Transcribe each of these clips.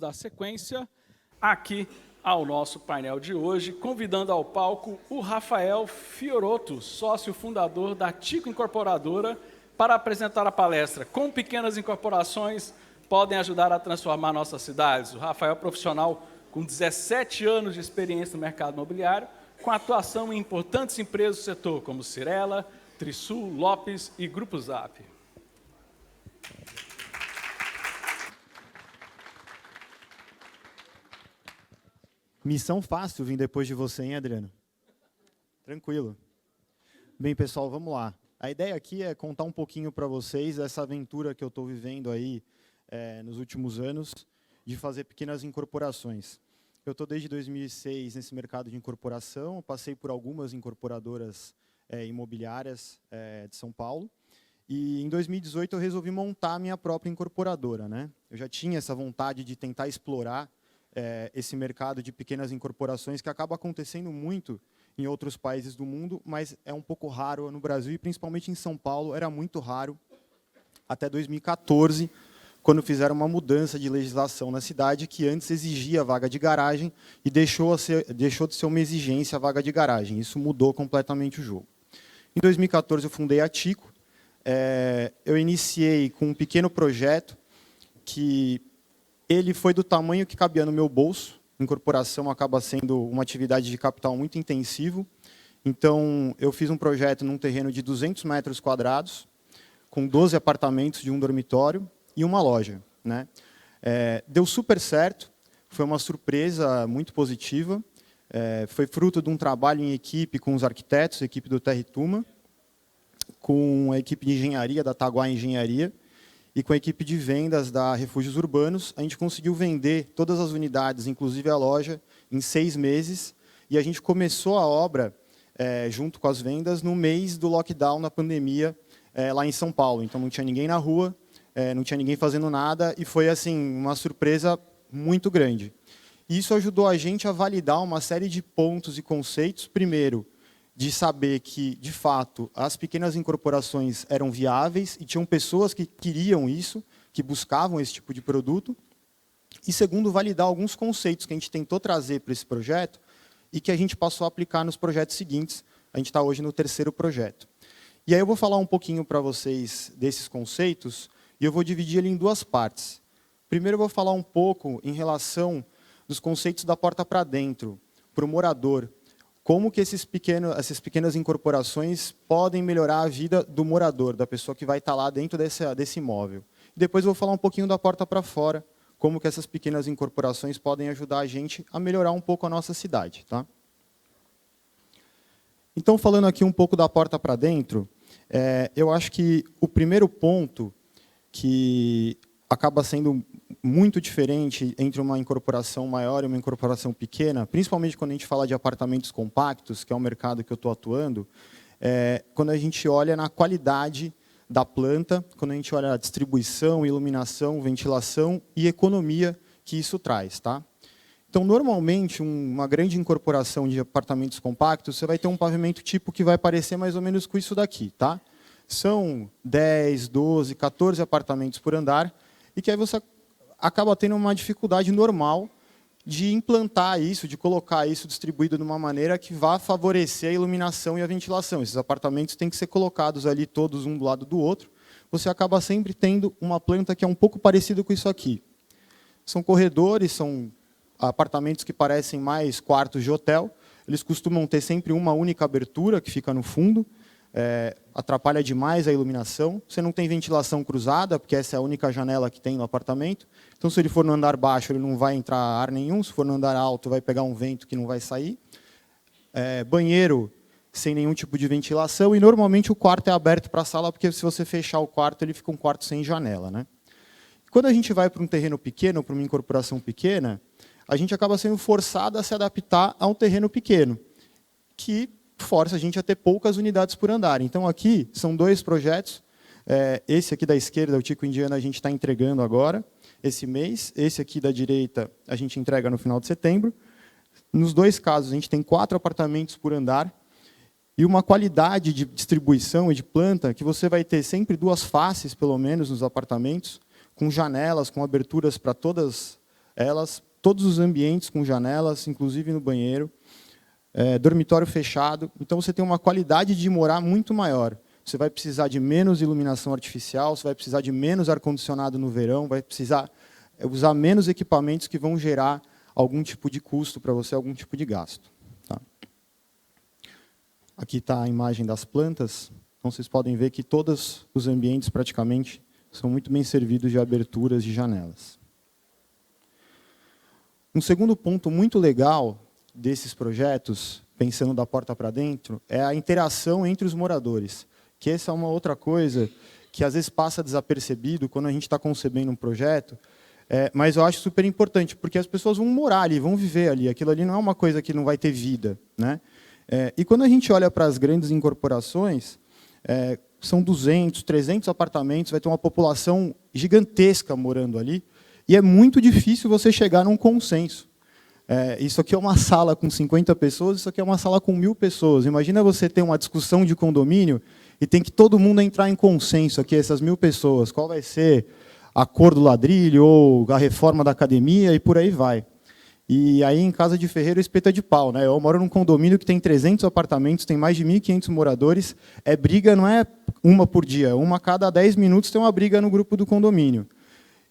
dar sequência aqui ao nosso painel de hoje, convidando ao palco o Rafael Fiorotto, sócio fundador da Tico Incorporadora, para apresentar a palestra Como Pequenas Incorporações Podem Ajudar a Transformar Nossas Cidades. O Rafael é profissional com 17 anos de experiência no mercado imobiliário, com atuação em importantes empresas do setor, como Cirela, Trisul, Lopes e Grupo Zap. Missão fácil vir depois de você, hein, Adriano? Tranquilo. Bem, pessoal, vamos lá. A ideia aqui é contar um pouquinho para vocês essa aventura que eu estou vivendo aí nos últimos anos de fazer pequenas incorporações. Eu estou desde 2006 nesse mercado de incorporação, passei por algumas incorporadoras imobiliárias de São Paulo, e em 2018 eu resolvi montar a minha própria incorporadora, né? Eu já tinha essa vontade de tentar explorar esse mercado de pequenas incorporações que acaba acontecendo muito em outros países do mundo, mas é um pouco raro no Brasil, e principalmente em São Paulo era muito raro até 2014, quando fizeram uma mudança de legislação na cidade que antes exigia vaga de garagem e deixou de ser uma exigência a vaga de garagem. Isso mudou completamente o jogo. Em 2014 eu fundei a Tico. Eu iniciei com um pequeno projeto que ele foi do tamanho que cabia no meu bolso. Incorporação acaba sendo uma atividade de capital muito intensivo. Então, eu fiz um projeto num terreno de 200 metros quadrados, com 12 apartamentos de um dormitório e uma loja, né? Deu super certo, foi uma surpresa muito positiva. Foi fruto de um trabalho em equipe com os arquitetos, a equipe do Terra Tuma, com a equipe de engenharia da Taguá Engenharia, e com a equipe de vendas da Refúgios Urbanos. A gente conseguiu vender todas as unidades, inclusive a loja, em 6 meses. E a gente começou a obra, junto com as vendas, no mês do lockdown, na pandemia, lá em São Paulo. Então, não tinha ninguém na rua, não tinha ninguém fazendo nada, e foi assim uma surpresa muito grande. E isso ajudou a gente a validar uma série de pontos e conceitos. Primeiro, de saber que, de fato, as pequenas incorporações eram viáveis e tinham pessoas que queriam isso, que buscavam esse tipo de produto. E, segundo, validar alguns conceitos que a gente tentou trazer para esse projeto e que a gente passou a aplicar nos projetos seguintes. A gente está hoje no 3º projeto. E aí eu vou falar um pouquinho para vocês desses conceitos e eu vou dividir ele em 2 partes. Primeiro, eu vou falar um pouco em relação dos conceitos da porta para dentro, para o morador. Como que essas pequenas incorporações podem melhorar a vida do morador, da pessoa que vai estar lá dentro desse imóvel. Depois eu vou falar um pouquinho da porta para fora, como que essas pequenas incorporações podem ajudar a gente a melhorar um pouco a nossa cidade. Tá? Então, falando aqui um pouco da porta para dentro, eu acho que o primeiro ponto que acaba sendo muito diferente entre uma incorporação maior e uma incorporação pequena, principalmente quando a gente fala de apartamentos compactos, que é o mercado que eu estou atuando, quando a gente olha na qualidade da planta, quando a gente olha a distribuição, iluminação, ventilação e economia que isso traz. Tá? Então, normalmente, uma grande incorporação de apartamentos compactos, você vai ter um pavimento tipo que vai parecer mais ou menos com isso daqui. Tá? São 10, 12, 14 apartamentos por andar, e que aí você acaba tendo uma dificuldade normal de implantar isso, de colocar isso distribuído de uma maneira que vá favorecer a iluminação e a ventilação. Esses apartamentos têm que ser colocados ali todos um do lado do outro. Você acaba sempre tendo uma planta que é um pouco parecida com isso aqui. São corredores, são apartamentos que parecem mais quartos de hotel. Eles costumam ter sempre uma única abertura que fica no fundo. Atrapalha demais a iluminação. Você não tem ventilação cruzada, porque essa é a única janela que tem no apartamento. Então, se ele for no andar baixo, ele não vai entrar ar nenhum. Se for no andar alto, vai pegar um vento que não vai sair. Banheiro sem nenhum tipo de ventilação. E, normalmente, o quarto é aberto para a sala, porque se você fechar o quarto, ele fica um quarto sem janela. Né? Quando a gente vai para um terreno pequeno, para uma incorporação pequena, a gente acaba sendo forçado a se adaptar a um terreno pequeno, que força a gente a ter poucas unidades por andar. Então, aqui são 2 projetos. Esse aqui da esquerda, o Tico Indiana, a gente está entregando agora, esse mês. Esse aqui da direita, a gente entrega no final de setembro. Nos 2 casos, a gente tem 4 apartamentos por andar e uma qualidade de distribuição e de planta que você vai ter sempre 2 faces, pelo menos, nos apartamentos, com janelas, com aberturas para todas todos os ambientes com janelas, inclusive no banheiro, dormitório fechado. Então, você tem uma qualidade de morar muito maior. Você vai precisar de menos iluminação artificial, você vai precisar de menos ar-condicionado no verão, vai precisar usar menos equipamentos que vão gerar algum tipo de custo para você, algum tipo de gasto. Tá? Aqui está a imagem das plantas. Então, vocês podem ver que todos os ambientes, praticamente, são muito bem servidos de aberturas de janelas. Um segundo ponto muito legal desses projetos, pensando da porta para dentro, é a interação entre os moradores. Que essa é uma outra coisa que, às vezes, passa desapercebido quando a gente está concebendo um projeto, mas eu acho super importante, porque as pessoas vão morar ali, vão viver ali. Aquilo ali não é uma coisa que não vai ter vida, né? E quando a gente olha para as grandes incorporações, são 200, 300 apartamentos, vai ter uma população gigantesca morando ali, e é muito difícil você chegar num consenso. Isso aqui é uma sala com 50 pessoas, isso aqui é uma sala com 1000 pessoas. Imagina você ter uma discussão de condomínio e tem que todo mundo entrar em consenso aqui, essas 1000 pessoas. Qual vai ser a cor do ladrilho ou a reforma da academia e por aí vai. E aí, em casa de ferreiro, espeta de pau, né? Eu moro num condomínio que tem 300 apartamentos, tem mais de 1.500 moradores. Briga não é uma por dia, uma a cada 10 minutos tem uma briga no grupo do condomínio.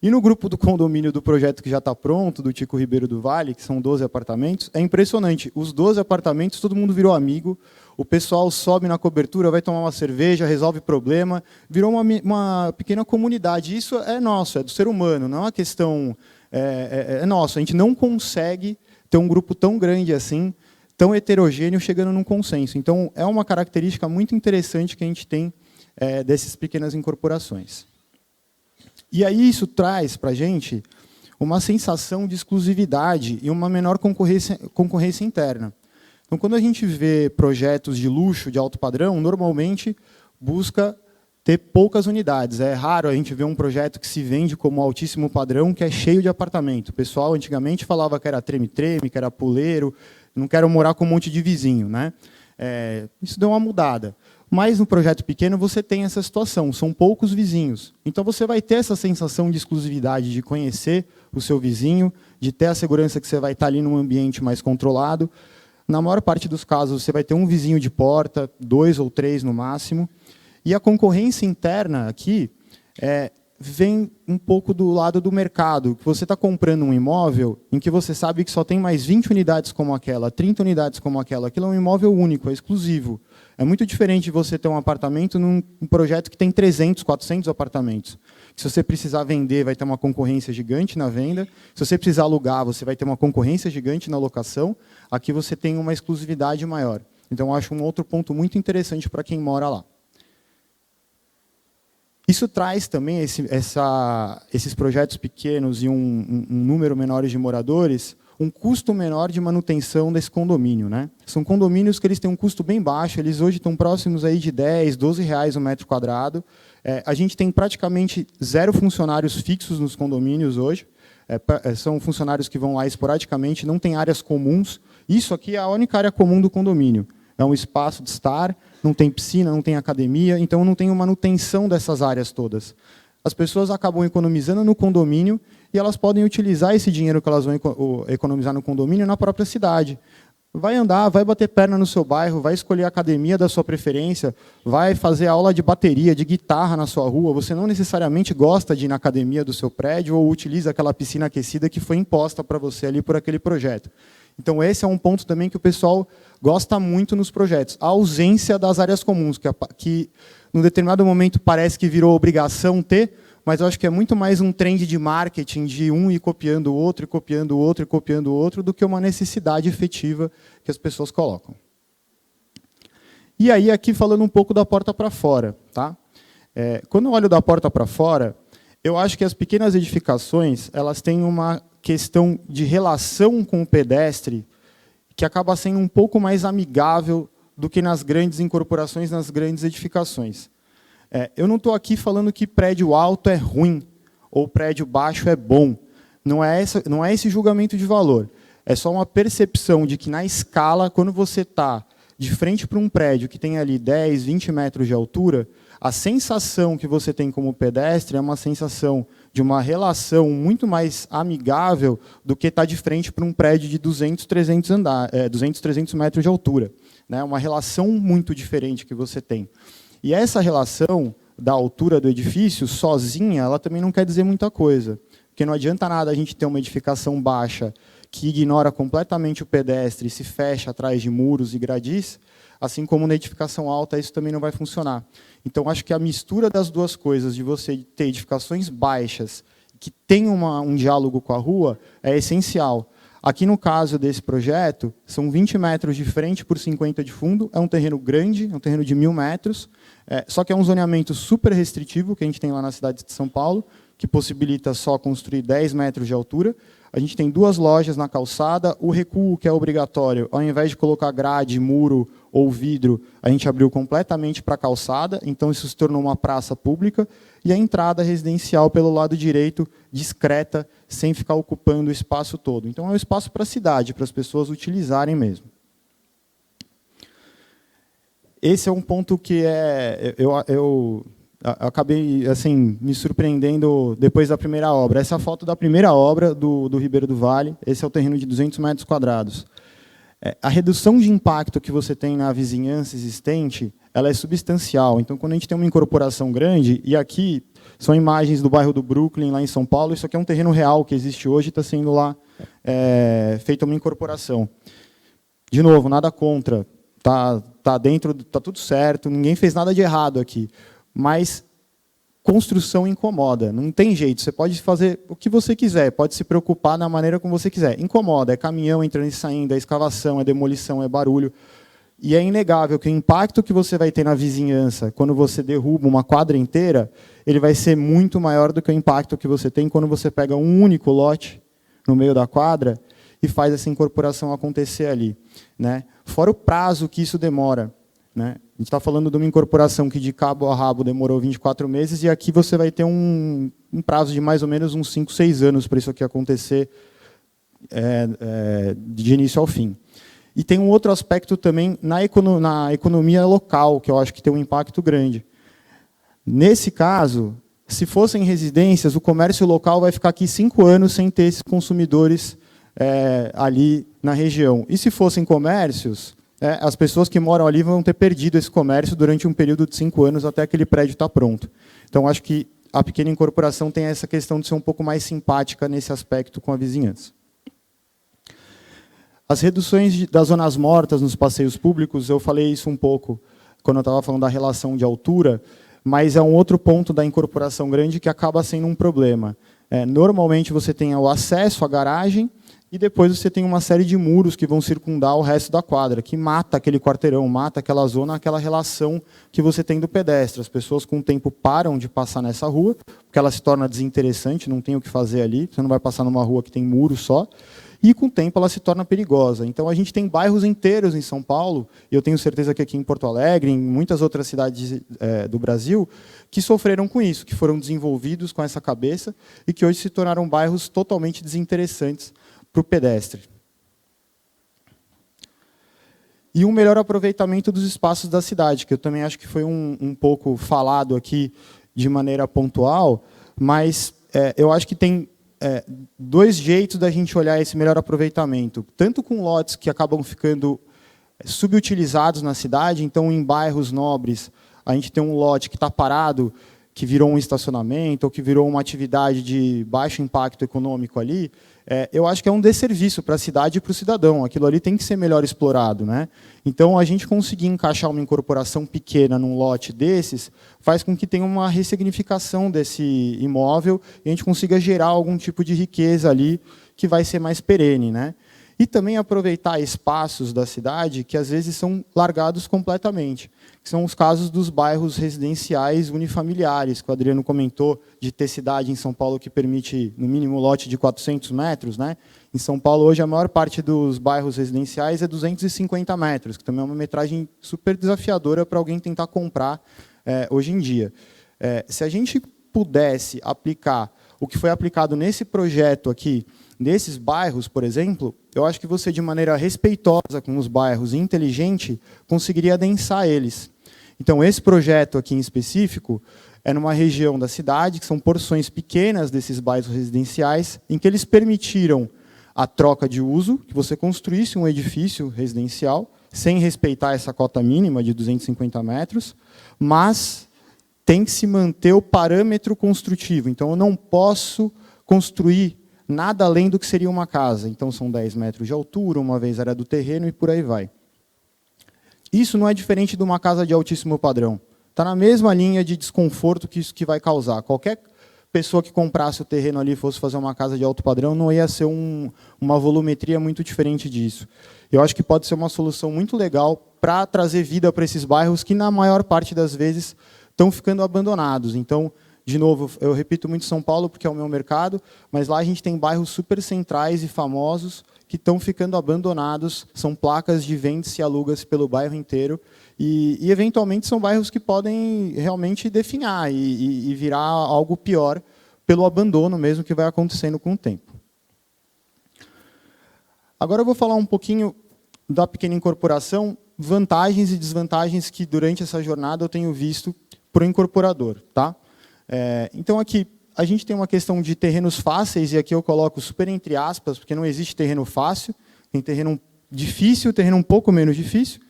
E no grupo do condomínio do projeto que já está pronto, do Tico Ribeiro do Vale, que são 12 apartamentos, é impressionante. Os 12 apartamentos, todo mundo virou amigo, o pessoal sobe na cobertura, vai tomar uma cerveja, resolve problema, virou uma pequena comunidade. Isso é nosso, é do ser humano, não é uma questão... É nosso, a gente não consegue ter um grupo tão grande assim, tão heterogêneo, chegando num consenso. Então, é uma característica muito interessante que a gente tem dessas pequenas incorporações. E aí isso traz para a gente uma sensação de exclusividade e uma menor concorrência interna. Então, quando a gente vê projetos de luxo, de alto padrão, normalmente busca ter poucas unidades. É raro a gente ver um projeto que se vende como altíssimo padrão, que é cheio de apartamento. O pessoal antigamente falava que era treme-treme, que era puleiro, não quero morar com um monte de vizinho, né? Isso deu uma mudada. Mas no projeto pequeno você tem essa situação, são poucos vizinhos. Então você vai ter essa sensação de exclusividade, de conhecer o seu vizinho, de ter a segurança que você vai estar ali num ambiente mais controlado. Na maior parte dos casos você vai ter um vizinho de porta, 2 ou 3 no máximo. E a concorrência interna aqui vem um pouco do lado do mercado. Você está comprando um imóvel em que você sabe que só tem mais 20 unidades como aquela, 30 unidades como aquela. Aquilo é um imóvel único, é exclusivo. É muito diferente de você ter um apartamento num projeto que tem 300, 400 apartamentos. Se você precisar vender, vai ter uma concorrência gigante na venda. Se você precisar alugar, você vai ter uma concorrência gigante na locação. Aqui você tem uma exclusividade maior. Então, eu acho um outro ponto muito interessante para quem mora lá. Isso traz também esses projetos pequenos e um número menor de moradores, um custo menor de manutenção desse condomínio, né? São condomínios que eles têm um custo bem baixo, eles hoje estão próximos aí de 10, 12 reais o metro quadrado. A gente tem praticamente 0 funcionários fixos nos condomínios hoje. São funcionários que vão lá esporadicamente, não tem áreas comuns. Isso aqui é a única área comum do condomínio. É um espaço de estar, não tem piscina, não tem academia, então não tem manutenção dessas áreas todas. As pessoas acabam economizando no condomínio e elas podem utilizar esse dinheiro que elas vão economizar no condomínio na própria cidade. Vai andar, vai bater perna no seu bairro, vai escolher a academia da sua preferência, vai fazer aula de bateria, de guitarra na sua rua. Você não necessariamente gosta de ir na academia do seu prédio ou utiliza aquela piscina aquecida que foi imposta para você ali por aquele projeto. Então, esse é um ponto também que o pessoal gosta muito nos projetos. A ausência das áreas comuns, que num determinado momento parece que virou obrigação ter, mas eu acho que é muito mais um trend de marketing, de um ir copiando o outro, e copiando o outro, e copiando o outro, do que uma necessidade efetiva que as pessoas colocam. E aí, aqui falando um pouco da porta para fora. Tá? Quando eu olho da porta para fora, eu acho que as pequenas edificações elas têm uma questão de relação com o pedestre que acaba sendo um pouco mais amigável do que nas grandes incorporações, nas grandes edificações. Eu não estou aqui falando que prédio alto é ruim ou prédio baixo é bom. Não é esse julgamento de valor. É só uma percepção de que, na escala, quando você está de frente para um prédio que tem ali 10, 20 metros de altura, a sensação que você tem como pedestre é uma sensação de uma relação muito mais amigável do que estar de frente para um prédio de 200, 300 metros de altura. Né? Uma relação muito diferente que você tem. E essa relação da altura do edifício, sozinha, ela também não quer dizer muita coisa. Porque não adianta nada a gente ter uma edificação baixa que ignora completamente o pedestre e se fecha atrás de muros e gradis, assim como na edificação alta isso também não vai funcionar. Então, acho que a mistura das duas coisas, de você ter edificações baixas, que tem um diálogo com a rua, é essencial. Aqui, no caso desse projeto, são 20 metros de frente por 50 de fundo, é um terreno grande, é um terreno de 1.000 metros, só que é um zoneamento super restritivo que a gente tem lá na cidade de São Paulo, que possibilita só construir 10 metros de altura. A gente tem 2 lojas na calçada, o recuo, que é obrigatório, ao invés de colocar grade, muro ou vidro, a gente abriu completamente para a calçada, então isso se tornou uma praça pública, e a entrada residencial pelo lado direito, discreta, sem ficar ocupando o espaço todo. Então é um espaço para a cidade, para as pessoas utilizarem mesmo. Esse é um ponto que eu acabei assim, me surpreendendo depois da primeira obra. Essa é a foto da primeira obra do Ribeiro do Vale. Esse é o terreno de 200 metros quadrados. A redução de impacto que você tem na vizinhança existente, ela é substancial. Então, quando a gente tem uma incorporação grande, e aqui são imagens do bairro do Brooklyn, lá em São Paulo, isso aqui é um terreno real que existe hoje, está sendo lá feita uma incorporação. De novo, nada contra. Tá dentro, tá tudo certo, ninguém fez nada de errado aqui. Mas construção incomoda, não tem jeito, você pode fazer o que você quiser, pode se preocupar da maneira como você quiser. Incomoda, é caminhão entrando e saindo, é escavação, é demolição, é barulho. E é inegável que o impacto que você vai ter na vizinhança quando você derruba uma quadra inteira, ele vai ser muito maior do que o impacto que você tem quando você pega um único lote no meio da quadra e faz essa incorporação acontecer ali. Né? Fora o prazo que isso demora. Né? A gente está falando de uma incorporação que de cabo a rabo demorou 24 meses e aqui você vai ter um prazo de mais ou menos uns 5, 6 anos para isso aqui acontecer de início ao fim. E tem um outro aspecto também na economia local, que eu acho que tem um impacto grande. Nesse caso, se fossem residências, o comércio local vai ficar aqui 5 anos sem ter esses consumidores ali na região. E se fossem comércios, as pessoas que moram ali vão ter perdido esse comércio durante um período de 5 anos até aquele prédio estar pronto. Então, acho que a pequena incorporação tem essa questão de ser um pouco mais simpática nesse aspecto com a vizinhança. As reduções das zonas mortas nos passeios públicos, eu falei isso um pouco quando eu estava falando da relação de altura, mas é um outro ponto da incorporação grande que acaba sendo um problema. Normalmente, você tem o acesso à garagem, e depois você tem uma série de muros que vão circundar o resto da quadra, que mata aquele quarteirão, mata aquela zona, aquela relação que você tem do pedestre. As pessoas, com o tempo, param de passar nessa rua, porque ela se torna desinteressante, não tem o que fazer ali, você não vai passar numa rua que tem muro só, e, com o tempo, ela se torna perigosa. Então, a gente tem bairros inteiros em São Paulo, e eu tenho certeza que aqui em Porto Alegre, em muitas outras cidades do Brasil, que sofreram com isso, que foram desenvolvidos com essa cabeça, e que hoje se tornaram bairros totalmente desinteressantes para o pedestre. E um melhor aproveitamento dos espaços da cidade, que eu também acho que foi um pouco falado aqui de maneira pontual, mas eu acho que tem 2 jeitos da gente olhar esse melhor aproveitamento. Tanto com lotes que acabam ficando subutilizados na cidade, então em bairros nobres, a gente tem um lote que está parado, que virou um estacionamento, ou que virou uma atividade de baixo impacto econômico ali, eu acho que é um desserviço para a cidade e para o cidadão. Aquilo ali tem que ser melhor explorado. Né? Então, a gente conseguir encaixar uma incorporação pequena num lote desses faz com que tenha uma ressignificação desse imóvel e a gente consiga gerar algum tipo de riqueza ali que vai ser mais perene. Né? E também aproveitar espaços da cidade que, às vezes, são largados completamente, que são os casos dos bairros residenciais unifamiliares, que o Adriano comentou, de ter cidade em São Paulo que permite, no mínimo, lote de 400 metros. Né? Em São Paulo, hoje, a maior parte dos bairros residenciais é 250 metros, que também é uma metragem super desafiadora para alguém tentar comprar hoje em dia. Se a gente pudesse aplicar o que foi aplicado nesse projeto aqui, nesses bairros, por exemplo, eu acho que você, de maneira respeitosa com os bairros e inteligente, conseguiria adensar eles. Então, esse projeto aqui em específico, é numa região da cidade, que são porções pequenas desses bairros residenciais, em que eles permitiram a troca de uso, que você construísse um edifício residencial, sem respeitar essa cota mínima de 250 metros, mas tem que se manter o parâmetro construtivo. Então, eu não posso construir nada além do que seria uma casa. Então, são 10 metros de altura, uma vez área do terreno e por aí vai. Isso não é diferente de uma casa de altíssimo padrão. Está na mesma linha de desconforto que isso que vai causar. Qualquer pessoa que comprasse o terreno ali e fosse fazer uma casa de alto padrão, não ia ser uma volumetria muito diferente disso. Eu acho que pode ser uma solução muito legal para trazer vida para esses bairros que, na maior parte das vezes, estão ficando abandonados. Então, de novo, eu repito muito São Paulo, porque é o meu mercado, mas lá a gente tem bairros super centrais e famosos que estão ficando abandonados, são placas de vende-se e aluga-se pelo bairro inteiro, e, eventualmente, são bairros que podem realmente definhar e virar algo pior pelo abandono mesmo que vai acontecendo com o tempo. Agora eu vou falar um pouquinho da pequena incorporação, vantagens e desvantagens que, durante essa jornada, eu tenho visto para o incorporador. Tá? Então, aqui, a gente tem uma questão de terrenos fáceis, e aqui eu coloco super entre aspas, porque não existe terreno fácil, tem terreno difícil, terreno um pouco menos difícil.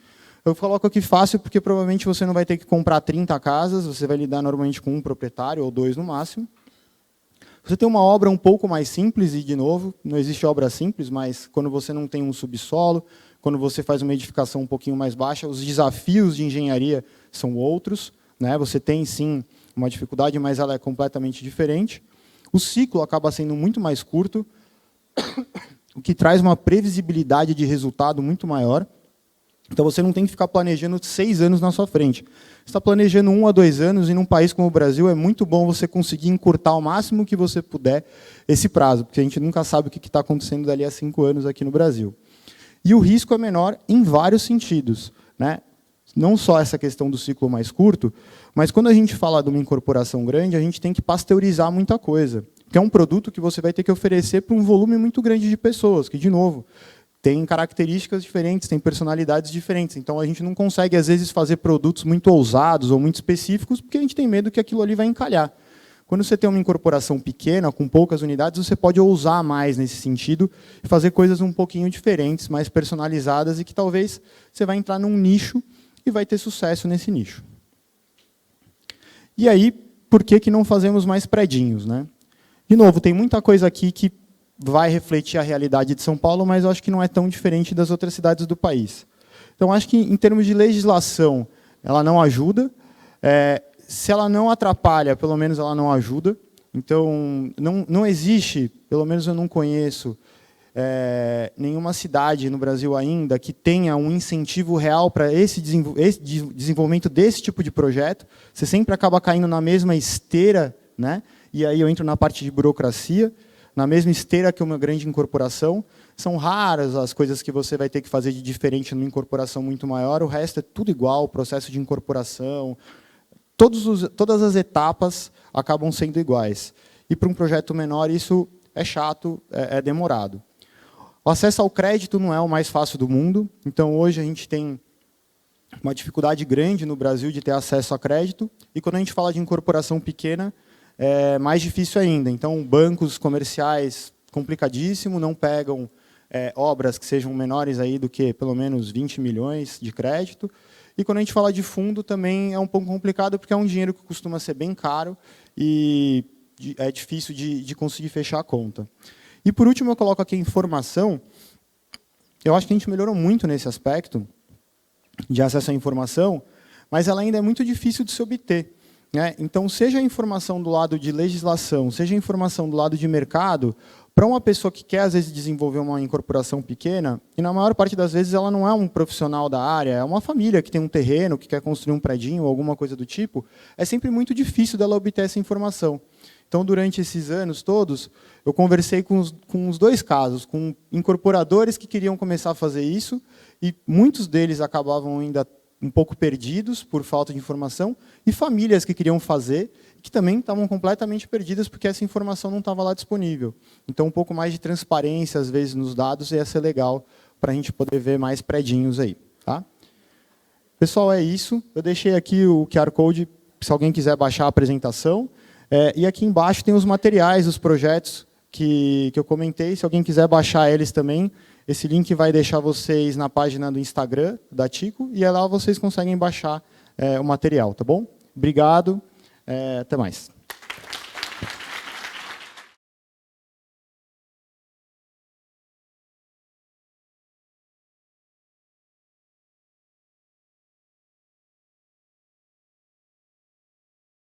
Eu coloco aqui fácil porque provavelmente você não vai ter que comprar 30 casas, você vai lidar normalmente com um proprietário, ou 2 no máximo. Você tem uma obra um pouco mais simples, e, de novo, não existe obra simples, mas quando você não tem um subsolo, quando você faz uma edificação um pouquinho mais baixa, os desafios de engenharia são outros. Né? Você tem, sim, uma dificuldade, mas ela é completamente diferente. O ciclo acaba sendo muito mais curto, o que traz uma previsibilidade de resultado muito maior. Então, você não tem que ficar planejando 6 anos na sua frente. Você está planejando 1 a 2 anos, e num país como o Brasil é muito bom você conseguir encurtar o máximo que você puder esse prazo, porque a gente nunca sabe o que está acontecendo dali a 5 anos aqui no Brasil. E o risco é menor em vários sentidos. Né? Não só essa questão do ciclo mais curto, mas quando a gente fala de uma incorporação grande, a gente tem que pasteurizar muita coisa, que é um produto que você vai ter que oferecer para um volume muito grande de pessoas, que, de novo, tem características diferentes, tem personalidades diferentes. Então, a gente não consegue, às vezes, fazer produtos muito ousados ou muito específicos, porque a gente tem medo que aquilo ali vai encalhar. Quando você tem uma incorporação pequena, com poucas unidades, você pode ousar mais nesse sentido e fazer coisas um pouquinho diferentes, mais personalizadas, e que talvez você vai entrar num nicho e vai ter sucesso nesse nicho. E aí, por que não fazemos mais predinhos? Né? De novo, tem muita coisa aqui que vai refletir a realidade de São Paulo, mas eu acho que não é tão diferente das outras cidades do país. Então, acho que, em termos de legislação, ela não ajuda. Se ela não atrapalha, pelo menos ela não ajuda. Então, não existe, pelo menos eu não conheço, nenhuma cidade no Brasil ainda que tenha um incentivo real para esse desenvolvimento desse tipo de projeto. Você sempre acaba caindo na mesma esteira, né? E aí eu entro na parte de burocracia, na mesma esteira que uma grande incorporação. São raras as coisas que você vai ter que fazer de diferente numa incorporação muito maior, o resto é tudo igual, o processo de incorporação, todas as etapas acabam sendo iguais. E para um projeto menor isso é chato, é demorado. O acesso ao crédito não é o mais fácil do mundo, então hoje a gente tem uma dificuldade grande no Brasil de ter acesso a crédito, e quando a gente fala de incorporação pequena, é mais difícil ainda. Então, bancos comerciais, complicadíssimo, não pegam obras que sejam menores aí do que pelo menos 20 milhões de crédito. E quando a gente fala de fundo, também é um pouco complicado, porque é um dinheiro que costuma ser bem caro e é difícil de conseguir fechar a conta. E, por último, eu coloco aqui a informação. Eu acho que a gente melhorou muito nesse aspecto de acesso à informação, mas ela ainda é muito difícil de se obter. Né? Então, seja a informação do lado de legislação, seja a informação do lado de mercado, para uma pessoa que quer, às vezes, desenvolver uma incorporação pequena, e na maior parte das vezes ela não é um profissional da área, é uma família que tem um terreno, que quer construir um predinho ou alguma coisa do tipo, é sempre muito difícil dela obter essa informação. Então, durante esses anos todos, eu conversei com os 2 casos, com incorporadores que queriam começar a fazer isso, e muitos deles acabavam ainda um pouco perdidos por falta de informação, e famílias que queriam fazer, que também estavam completamente perdidas porque essa informação não estava lá disponível. Então, um pouco mais de transparência, às vezes, nos dados ia ser legal para a gente poder ver mais predinhos aí. Tá? Pessoal, é isso. Eu deixei aqui o QR Code se alguém quiser baixar a apresentação. E aqui embaixo tem os materiais, os projetos que eu comentei. Se alguém quiser baixar eles também, esse link vai deixar vocês na página do Instagram da Tico, e lá vocês conseguem baixar o material, tá bom? Obrigado, até mais.